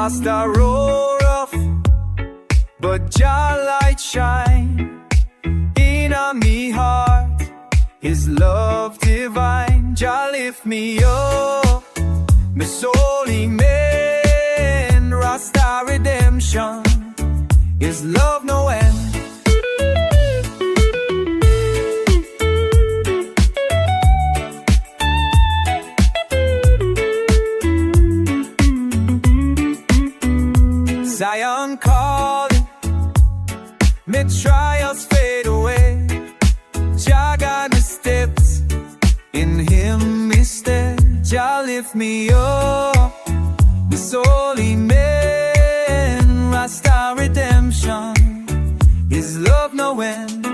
Rasta roll rough, but Jah light shine in a me heart. His love divine, Jah lift me up, me soul man. Rasta redemption, His love no end. Zion calling, me trials fade away. Jah guide my steps, in Him me stand. Jah lift me up, this holy man. Rasta redemption, His love no end.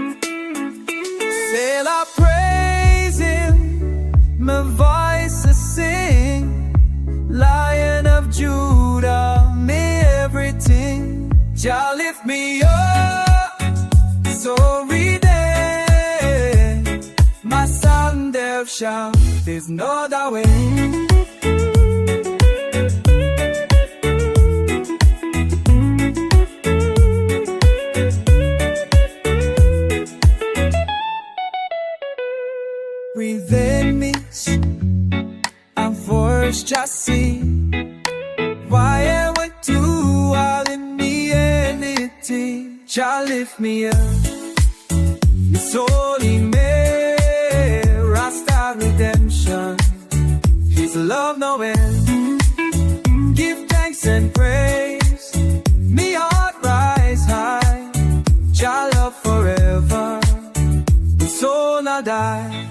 Still I praise Him, my voice I sing. Lion of Judah, me everything. Jah lift me up, so redeemed. My son there shout, there's no other way. Within me, I'm forced just see. Why am I too all in me anything? Jah lift me up, His holy man. Rasta redemption, His love no end. Give thanks and praise, me heart rise high. Jah love forever, the soul not die.